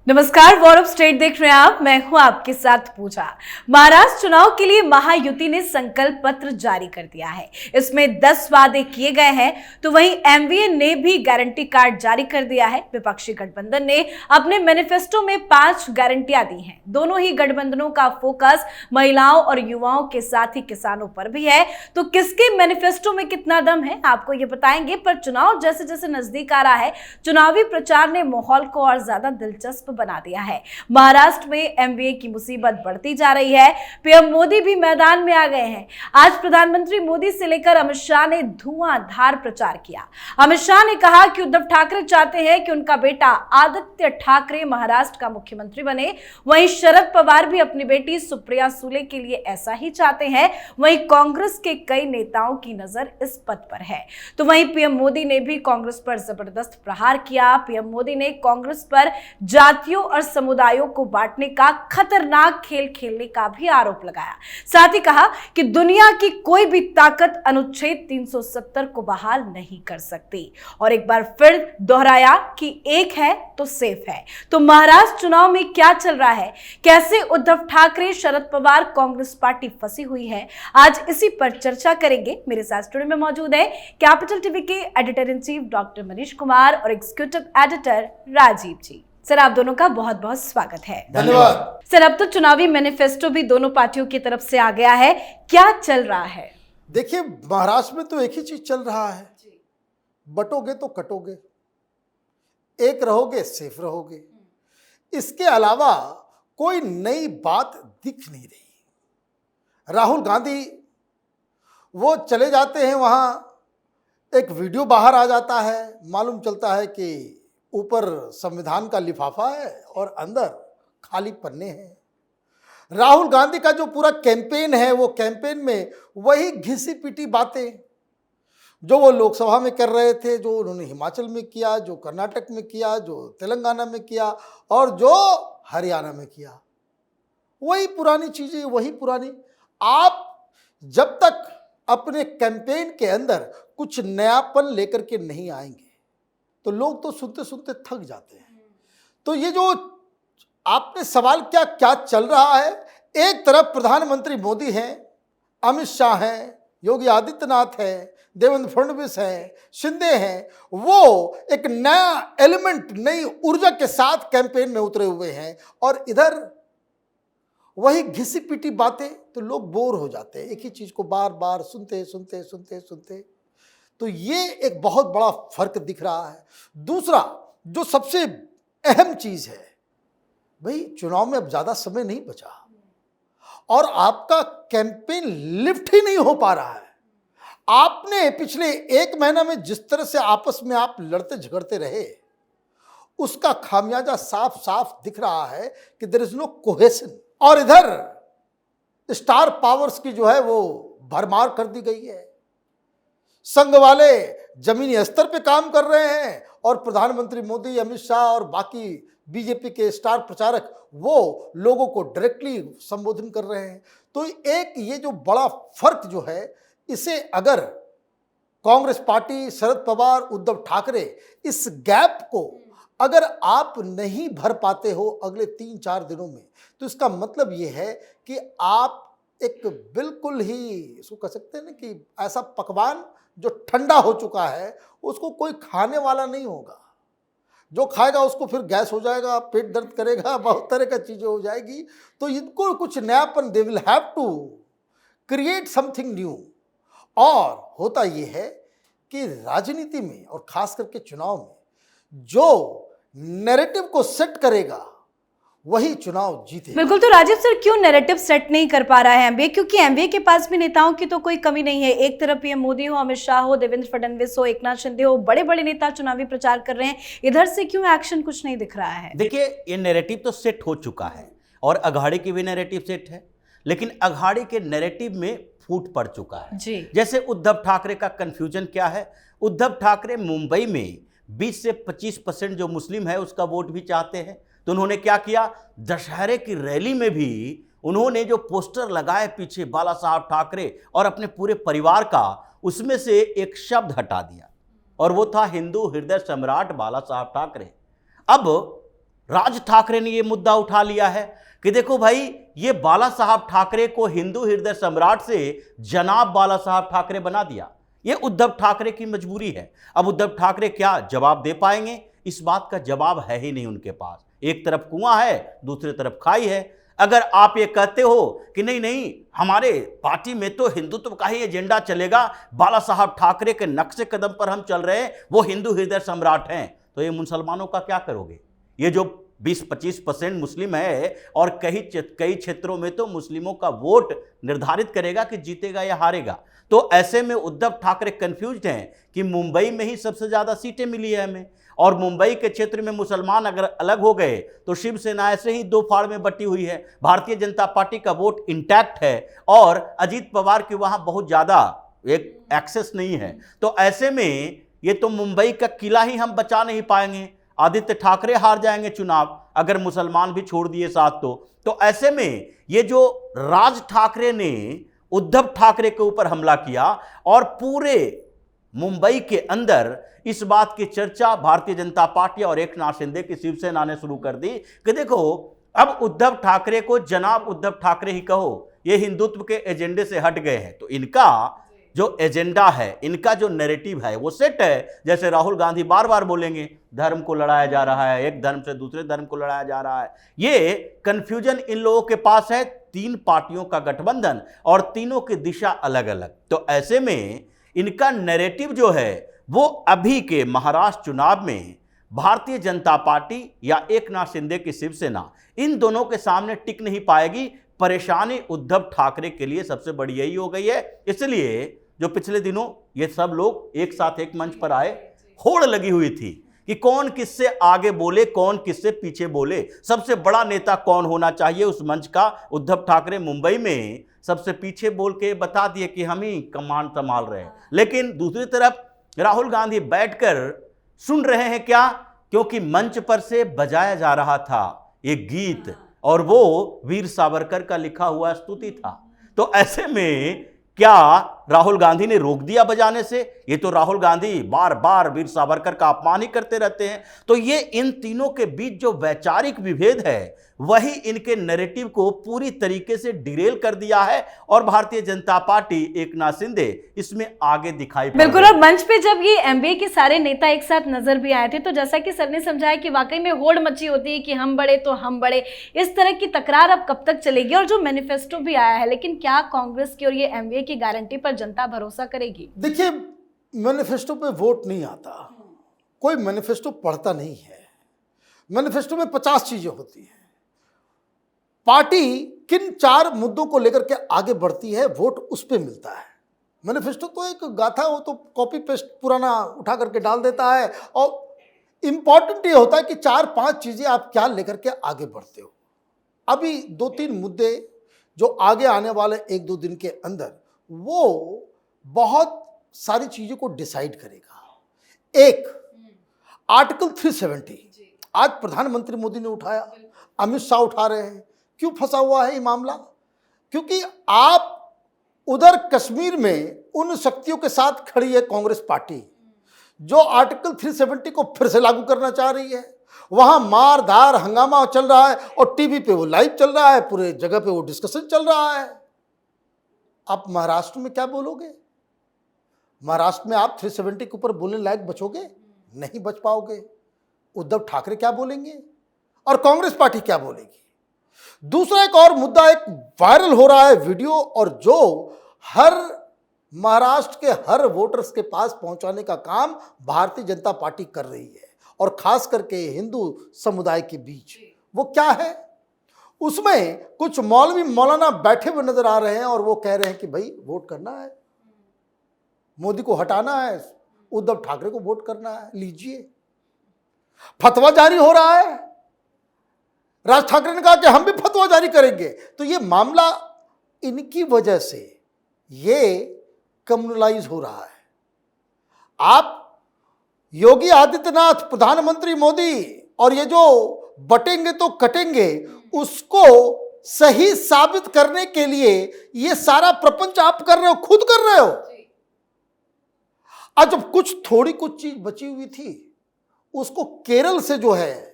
नमस्कार, war state देख रहे हैं आप। मैं हूं आपके साथ पूजा। महाराष्ट्र चुनाव के लिए महायुति ने संकल्प पत्र जारी कर दिया है। इसमें 10 वादे किए गए हैं, तो वहीं एमवीए ने भी गारंटी कार्ड जारी कर दिया है। विपक्षी गठबंधन ने अपने मैनिफेस्टो में 5 गारंटियां दी हैं। दोनों ही गठबंधनों का फोकस महिलाओं और युवाओं के साथ ही किसानों पर भी है। तो किसके मैनिफेस्टो में कितना दम है, आपको ये बताएंगे। पर चुनाव जैसे जैसे नजदीक आ रहा है, चुनावी प्रचार ने माहौल को और ज्यादा दिलचस्प बना दिया है। महाराष्ट्र में एमवीए की मुसीबत बढ़ती जा रही है। पीएम मोदी भी मैदान में आ गए हैं। आज प्रधानमंत्री मोदी से लेकर अमित शाह ने धुआंधार प्रचार किया। अमित शाह ने कहा कि उद्धव ठाकरे चाहते हैं कि उनका बेटा आदित्य ठाकरे महाराष्ट्र का मुख्यमंत्री बने। वहीं शरद पवार भी अपनी बेटी सुप्रिया सुले के लिए ऐसा ही चाहते हैं। वहीं कांग्रेस के कई नेताओं की नजर इस पद पर है। तो वहीं पीएम मोदी ने भी कांग्रेस पर जबरदस्त प्रहार किया। पीएम मोदी ने कांग्रेस पर जातियों और समुदायों को बांटने का खतरनाक खेल खेलने का भी आरोप लगाया। साथ ही कहा कि दुनिया की कोई भी ताकत अनुच्छेद 370 को बहाल नहीं कर सकती। और एक बार फिर दोहराया कि एक है तो सेफ है। तो महाराष्ट्र चुनाव में क्या चल रहा है, कैसे उद्धव ठाकरे, शरद पवार, कांग्रेस पार्टी फंसी हुई है, आज इसी पर चर्चा करेंगे। मेरे साथ स्टूडियो में मौजूद है कैपिटल टीवी के editor in chief doctor Manish Kumar और एग्जीक्यूटिव एडिटर राजीव जी। सर, आप दोनों का बहुत बहुत स्वागत है। धन्यवाद। सर, अब तो चुनावी मैनिफेस्टो भी दोनों पार्टियों की तरफ से आ गया है, क्या चल रहा है? देखिए, महाराष्ट्र में तो एक ही चीज चल रहा है, बटोगे तो कटोगे, एक रहोगे सेफ रहोगे। इसके अलावा कोई नई बात दिख नहीं रही। राहुल गांधी वो चले जाते हैं, वहां एक वीडियो बाहर आ जाता है, मालूम चलता है कि ऊपर संविधान का लिफाफा है और अंदर खाली पन्ने हैं। राहुल गांधी का जो पूरा कैंपेन है, वो कैंपेन में वही घिसी पिटी बातें जो वो लोकसभा में कर रहे थे, जो उन्होंने हिमाचल में किया, जो कर्नाटक में किया, जो तेलंगाना में किया और जो हरियाणा में किया, वही पुरानी चीजें, वही पुरानी। आप जब तक अपने कैंपेन के अंदर कुछ नयापन लेकर के नहीं आएंगे तो लोग तो सुनते सुनते थक जाते हैं। तो ये जो आपने सवाल क्या क्या चल रहा है, एक तरफ प्रधानमंत्री मोदी हैं, अमित शाह हैं, योगी आदित्यनाथ हैं, देवेंद्र फडणवीस हैं, शिंदे हैं, वो एक नया एलिमेंट, नई ऊर्जा के साथ कैंपेन में उतरे हुए हैं। और इधर वही घिसी पिटी बातें, तो लोग बोर हो जाते हैं, एक ही चीज को बार बार सुनते सुनते सुनते सुनते। तो ये एक बहुत बड़ा फर्क दिख रहा है। दूसरा जो सबसे अहम चीज है, भाई चुनाव में अब ज्यादा समय नहीं बचा और आपका कैंपेन लिफ्ट ही नहीं हो पा रहा है। आपने पिछले 1 महीना में जिस तरह से आपस में आप लड़ते झगड़ते रहे, उसका खामियाजा साफ साफ दिख रहा है कि देयर इज नो कोहेशन। और इधर स्टार पावर्स की जो है वो भरमार कर दी गई है। संघ वाले जमीनी स्तर पे काम कर रहे हैं और प्रधानमंत्री मोदी, अमित शाह और बाकी बीजेपी के स्टार प्रचारक वो लोगों को डायरेक्टली संबोधन कर रहे हैं। तो एक ये जो बड़ा फर्क जो है, इसे अगर कांग्रेस पार्टी, शरद पवार, उद्धव ठाकरे, इस गैप को अगर आप नहीं भर पाते हो अगले 3-4 दिनों में, तो इसका मतलब ये है कि आप एक बिल्कुल ही इसको कह सकते हैं ना कि ऐसा पकवान जो ठंडा हो चुका है, उसको कोई खाने वाला नहीं होगा। जो खाएगा उसको फिर गैस हो जाएगा, पेट दर्द करेगा, बहुत तरह का चीजें हो जाएगी। तो इनको कुछ नयापन, they will have to create something new. और होता ये है कि राजनीति में और खास करके चुनाव में जो नैरेटिव को सेट करेगा वही चुनाव जीते। बिल्कुल। तो राजीव सर, क्यों नैरेटिव सेट नहीं कर पा रहा है एमवीए? क्योंकि एमवीए के पास भी नेताओं की तो कोई कमी नहीं है। एक तरफ पीएम मोदी हो, अमित शाह हो, देवेंद्र फडणवीस हो, एकनाथ शिंदे हो, बड़े बड़े नेता चुनावी प्रचार कर रहे हैं। इधर से क्यों एक्शन कुछ नहीं दिख रहा है? देखिए, ये नैरेटिव तो सेट हो चुका है और अघाड़ी की भी नैरेटिव सेट है, लेकिन अघाड़ी के नैरेटिव में फूट पड़ चुका है जी। जैसे उद्धव ठाकरे का कंफ्यूजन क्या है। उद्धव ठाकरे मुंबई में 20 से 25% जो मुस्लिम है उसका वोट भी चाहते हैं। तो उन्होंने क्या किया, दशहरे की रैली में भी उन्होंने जो पोस्टर लगाए पीछे बाला साहब ठाकरे और अपने पूरे परिवार का, उसमें से एक शब्द हटा दिया और वो था हिंदू हृदय सम्राट बाला साहब ठाकरे। अब राज ठाकरे ने यह मुद्दा उठा लिया है कि देखो भाई, ये बाला साहब ठाकरे को हिंदू हृदय सम्राट से जनाब बाला साहब ठाकरे बना दिया। ये उद्धव ठाकरे की मजबूरी है। अब उद्धव ठाकरे क्या जवाब दे पाएंगे? इस बात का जवाब है ही नहीं उनके पास। एक तरफ कुआं है, दूसरी तरफ खाई है। अगर आप ये कहते हो कि नहीं नहीं, हमारे पार्टी में तो हिंदुत्व का ही एजेंडा चलेगा, बाला साहब ठाकरे के नक्शे कदम पर हम चल रहे हैं, वो हिंदू हृदय सम्राट हैं, तो ये मुसलमानों का क्या करोगे? ये जो 20-25% मुस्लिम है और कई क्षेत्रों में तो मुस्लिमों का वोट निर्धारित करेगा कि जीतेगा या हारेगा। तो ऐसे में उद्धव ठाकरे कंफ्यूज्ड हैं कि मुंबई में ही सबसे ज्यादा सीटें मिली है हमें, और मुंबई के क्षेत्र में मुसलमान अगर अलग हो गए तो शिवसेना ऐसे ही दो फाड़ में बटी हुई है। भारतीय जनता पार्टी का वोट इंटैक्ट है और अजीत पवार की वहां बहुत ज्यादा एक एक्सेस नहीं है। तो ऐसे में ये तो मुंबई का किला ही हम बचा नहीं पाएंगे। आदित्य ठाकरे हार जाएंगे चुनाव अगर मुसलमान भी छोड़ दिए साथ। तो ऐसे में ये जो राज ठाकरे ने उद्धव ठाकरे के ऊपर हमला किया और पूरे मुंबई के अंदर इस बात की चर्चा भारतीय जनता पार्टी और एकनाथ शिंदे की शिवसेना ने शुरू कर दी कि देखो, अब उद्धव ठाकरे को जनाब उद्धव ठाकरे ही कहो, ये हिंदुत्व के एजेंडे से हट गए हैं। तो इनका जो एजेंडा है, इनका जो नैरेटिव है वो सेट है। जैसे राहुल गांधी बार बार बोलेंगे धर्म को लड़ाया जा रहा है, एक धर्म से दूसरे धर्म को लड़ाया जा रहा है। ये कंफ्यूजन इन लोगों के पास है। 3 पार्टियों का गठबंधन और तीनों की दिशा अलग अलग। तो ऐसे में इनका नैरेटिव जो है वो अभी के महाराष्ट्र चुनाव में भारतीय जनता पार्टी या एकनाथ शिंदे की शिवसेना, इन दोनों के सामने टिक नहीं पाएगी। परेशानी उद्धव ठाकरे के लिए सबसे बड़ी यही हो गई है। इसलिए जो पिछले दिनों ये सब लोग एक साथ एक मंच पर आए, होड़ लगी हुई थी कि कौन किससे आगे बोले, कौन किससे पीछे बोले, सबसे बड़ा नेता कौन होना चाहिए उस मंच का। उद्धव ठाकरे मुंबई में सबसे पीछे बोल के बता दिए कि हम ही कमान संभाल रहे हैं। लेकिन दूसरी तरफ राहुल गांधी बैठकर सुन रहे हैं क्या? क्योंकि मंच पर से बजाया जा रहा था एक गीत और वो वीर सावरकर का लिखा हुआ स्तुति था। तो ऐसे में क्या राहुल गांधी ने रोक दिया बजाने से? ये तो राहुल गांधी बार बार वीर सावरकर का अपमान ही करते रहते हैं। तो ये इन तीनों के बीच जो वैचारिक विभेद है वही इनके नैरेटिव को पूरी तरीके से डिरेल कर दिया है और भारतीय जनता पार्टी एकनाथ शिंदे इसमें आगे दिखाई पड़ बिल्कुल। और मंच पे जब ये एमबीए के सारे नेता एक साथ नजर भी आए थे तो जैसा कि सर ने समझाया कि वाकई में होड़ मची होती है कि हम बड़े तो हम बड़े, इस तरह की तकरार अब कब तक चलेगी? और जो मैनिफेस्टो भी आया है, लेकिन क्या कांग्रेस की और ये एमबीए की गारंटी पर जनता भरोसा करेगी? देखिए, मैनिफेस्टो पे वोट नहीं आता, कोई मैनिफेस्टो पढ़ता नहीं है। मैनिफेस्टो में 50 चीजें होती हैं। पार्टी किन 4 मुद्दों को लेकर के आगे बढ़ती है, वोट उस पे मिलता है। मैनिफेस्टो तो एक गाथा, वो तो कॉपी पेस्ट पुराना उठा करके डाल देता है। और इंपॉर्टेंट ये होता है कि 4-5 चीजें आप क्या लेकर के आगे बढ़ते हो। अभी 2-3 मुद्दे जो आगे आने वाले 1-2 दिन के अंदर वो बहुत सारी चीजों को डिसाइड करेगा। एक, आर्टिकल 370 आज प्रधानमंत्री मोदी ने उठाया, अमित शाह उठा रहे हैं। क्यों फंसा हुआ है ये मामला? क्योंकि आप उधर कश्मीर में उन शक्तियों के साथ खड़ी है कांग्रेस पार्टी जो आर्टिकल 370 को फिर से लागू करना चाह रही है। वहां मार धार हंगामा चल रहा है और टीवी पे वो लाइव चल रहा है, पूरे जगह पे वो डिस्कशन चल रहा है। आप महाराष्ट्र में क्या बोलोगे? महाराष्ट्र में आप 370 के ऊपर बोलने लायक बचोगे? नहीं बच पाओगे। उद्धव ठाकरे क्या बोलेंगे और कांग्रेस पार्टी क्या बोलेगी? दूसरा एक और मुद्दा एक वायरल हो रहा है वीडियो, और जो हर महाराष्ट्र के हर वोटर्स के पास पहुंचाने का काम भारतीय जनता पार्टी कर रही है, और खास करके हिंदू समुदाय के बीच। वो क्या है? उसमें कुछ मौलवी मौलाना बैठे हुए नजर आ रहे हैं और वो कह रहे हैं कि भाई वोट करना है, मोदी को हटाना है, उद्धव ठाकरे को वोट करना है, लीजिए। फतवा जारी हो रहा है। राज ठाकरे ने कहा कि हम भी फतवा जारी करेंगे। तो ये मामला इनकी वजह से ये कम्युनलाइज हो रहा है। आप योगी आदित्यनाथ, प्रधानमंत्री मोदी और ये जो बटेंगे तो कटेंगे, उसको सही साबित करने के लिए ये सारा प्रपंच आप कर रहे हो, खुद कर रहे हो। आज जब कुछ थोड़ी कुछ चीज बची हुई थी, उसको केरल से जो है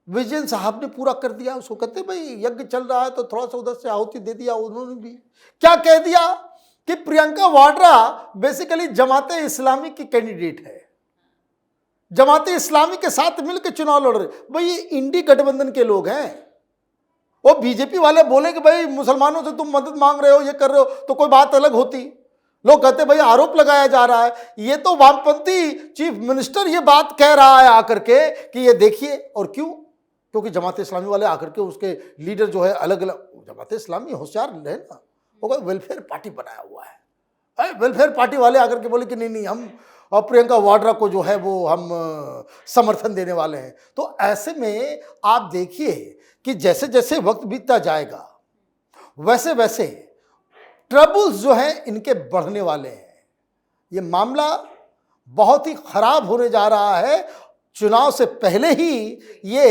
विजयन साहब ने पूरा कर दिया। उसको कहते भाई यज्ञ चल रहा है तो थोड़ा सा उधर से आहुति दे दिया। उन्होंने भी क्या कह दिया कि प्रियंका वाड्रा बेसिकली जमाते इस्लामी की कैंडिडेट है, जमाते इस्लामी के साथ मिलकर चुनाव लड़ रहे। भाई ये इंडी गठबंधन के लोग हैं। वो बीजेपी वाले बोले कि भाई मुसलमानों से तुम मदद मांग रहे हो, ये कर रहे हो, तो कोई बात अलग होती। लोग कहते भाई आरोप लगाया जा रहा है। ये तो वामपंथी चीफ मिनिस्टर ये बात कह रहा है आकर के कि ये देखिए। और क्यों? क्योंकि जमात इस्लामी वाले आकर के उसके लीडर जो है अलग अलग, जमात इस्लामी होशियार है ना, वो वेलफेयर पार्टी बनाया हुआ है। वेलफेयर पार्टी वाले आकर के बोले कि नहीं नहीं हम और प्रियंका वाड्रा को जो है वो हम समर्थन देने वाले हैं। तो ऐसे में आप देखिए कि जैसे जैसे वक्त बीतता जाएगा वैसे वैसे ट्रबल्स जो हैं इनके बढ़ने वाले हैं। ये मामला बहुत ही खराब होने जा रहा है। चुनाव से पहले ही ये,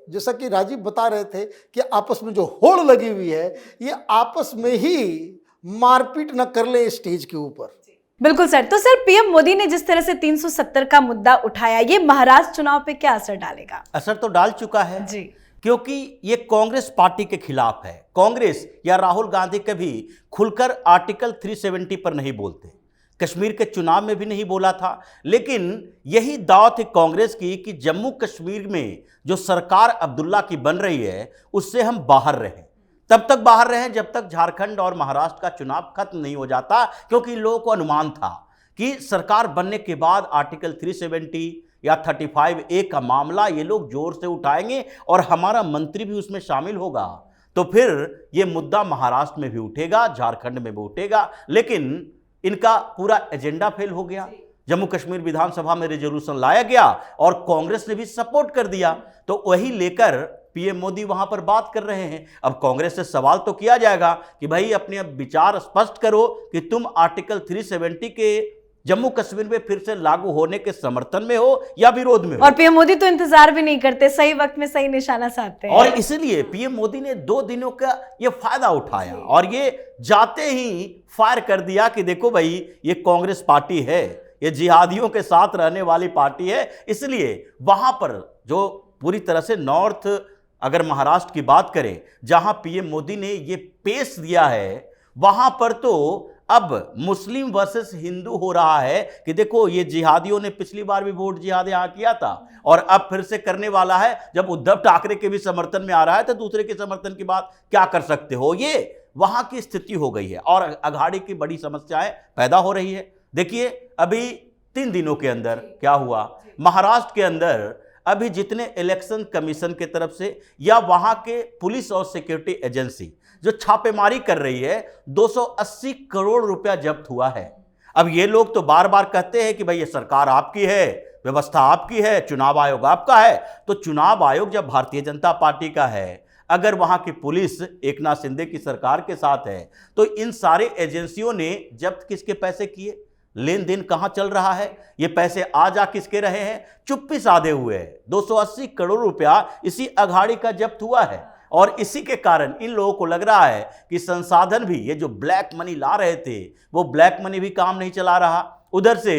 जैसा कि राजीव बता रहे थे कि आपस में जो होड़ लगी हुई है, ये आपस में ही मारपीट न कर ले स्टेज के ऊपर। बिल्कुल सर। तो सर पीएम मोदी ने जिस तरह से 370 का मुद्दा उठाया, ये महाराष्ट्र चुनाव पे क्या असर डालेगा? असर तो डाल चुका है जी, क्योंकि ये कांग्रेस पार्टी के खिलाफ है। कांग्रेस या राहुल गांधी कभी खुलकर आर्टिकल 370 पर नहीं बोलते, कश्मीर के चुनाव में भी नहीं बोला था। लेकिन यही दाव थी कांग्रेस की कि जम्मू कश्मीर में जो सरकार अब्दुल्ला की बन रही है उससे हम बाहर रहें। तब तक बाहर रहें जब तक झारखंड और महाराष्ट्र का चुनाव खत्म नहीं हो जाता, क्योंकि लोगों को अनुमान था कि सरकार बनने के बाद आर्टिकल 370 या 35A का मामला ये लोग जोर से उठाएंगे और हमारा मंत्री भी उसमें शामिल होगा। तो फिर ये मुद्दा महाराष्ट्र में भी उठेगा, झारखंड में भी उठेगा। लेकिन इनका पूरा एजेंडा फेल हो गया। जम्मू कश्मीर विधानसभा में रेजोल्यूशन लाया गया और कांग्रेस ने भी सपोर्ट कर दिया। तो वही लेकर पीएम मोदी वहां पर बात कर रहे हैं। अब कांग्रेस से सवाल तो किया जाएगा कि भाई अपने अब विचार स्पष्ट करो कि तुम आर्टिकल 370 के जम्मू कश्मीर में फिर से लागू होने के समर्थन में हो या विरोध में हो। और पीएम मोदी तो इंतजार भी नहीं करते, सही वक्त में सही निशाना साधते हैं। और इसलिए पीएम मोदी ने 2 दिनों का ये फायदा उठाया और ये जाते ही फायर कर दिया कि देखो भाई ये कांग्रेस पार्टी है, ये जिहादियों के साथ रहने वाली पार्टी है। इसलिए वहां पर जो पूरी तरह से नॉर्थ, अगर महाराष्ट्र की बात करें जहां पीएम मोदी ने ये पेश दिया है, वहां पर तो अब मुस्लिम वर्सेस हिंदू हो रहा है कि देखो ये जिहादियों ने पिछली बार भी वोट जिहाद यहां किया था और अब फिर से करने वाला है। जब उद्धव ठाकरे के भी समर्थन में आ रहा है तो दूसरे के समर्थन की बात क्या कर सकते हो। ये वहां की स्थिति हो गई है और अघाड़ी की बड़ी समस्याएं पैदा हो रही है। देखिए अभी 3 दिनों के अंदर क्या हुआ महाराष्ट्र के अंदर। अभी जितने इलेक्शन कमीशन के तरफ से या वहां के पुलिस और सिक्योरिटी एजेंसी जो छापेमारी कर रही है, 280 करोड़ रुपया जब्त हुआ है। अब ये लोग तो बार बार कहते हैं कि भाई ये सरकार आपकी है, व्यवस्था आपकी है, चुनाव आयोग आपका है। तो चुनाव आयोग जब भारतीय जनता पार्टी का है, अगर वहां की पुलिस एकनाथ शिंदे की सरकार के साथ है, तो इन सारे एजेंसियों ने जब्त किसके पैसे किए, लेन देन कहां चल रहा है, ये पैसे आ जा किसके रहे हैं, चुप्पी साधे हुए है। 280 करोड़ रुपया इसी अघाड़ी का जब्त हुआ है और इसी के कारण इन लोगों को लग रहा है कि संसाधन भी, ये जो ब्लैक मनी ला रहे थे वो ब्लैक मनी भी काम नहीं चला रहा। उधर से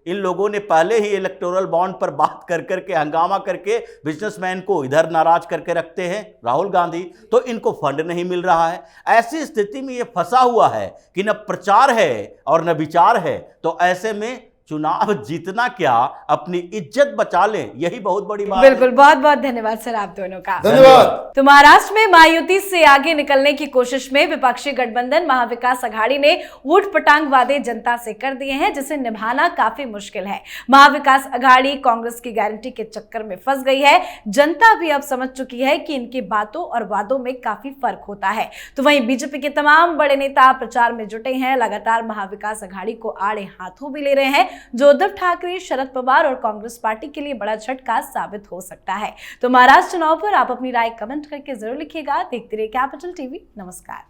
इन लोगों ने पहले ही इलेक्टोरल बॉन्ड पर बात कर करके हंगामा करके बिजनेसमैन को इधर नाराज करके रखते हैं राहुल गांधी, तो इनको फंड नहीं मिल रहा है। ऐसी स्थिति में ये फंसा हुआ है कि न प्रचार है और न विचार है। तो ऐसे में चुनाव जीतना क्या, अपनी इज्जत बचा लें, यही बहुत बड़ी बात है। बिल्कुल, बहुत बहुत धन्यवाद सर आप दोनों का। धन्यवाद। तो महाराष्ट्र में महायुति से आगे निकलने की कोशिश में विपक्षी गठबंधन महाविकास अघाड़ी ने ऊट पटांग वादे जनता से कर दिए हैं, जिसे निभाना काफी मुश्किल है। महाविकास अघाड़ी कांग्रेस की गारंटी के चक्कर में फंस गई है। जनता भी अब समझ चुकी है कि इनकी बातों और वादों में काफी फर्क होता है। तो वहीं बीजेपी के तमाम बड़े नेता प्रचार में जुटे हैं, लगातार महाविकास अघाड़ी को आड़े हाथों भी ले रहे हैं, जो उद्धव ठाकरे, शरद पवार और कांग्रेस पार्टी के लिए बड़ा झटका साबित हो सकता है। तो महाराष्ट्र चुनाव पर आप अपनी राय कमेंट करके जरूर लिखिएगा। देखते रहिए कैपिटल टीवी। नमस्कार।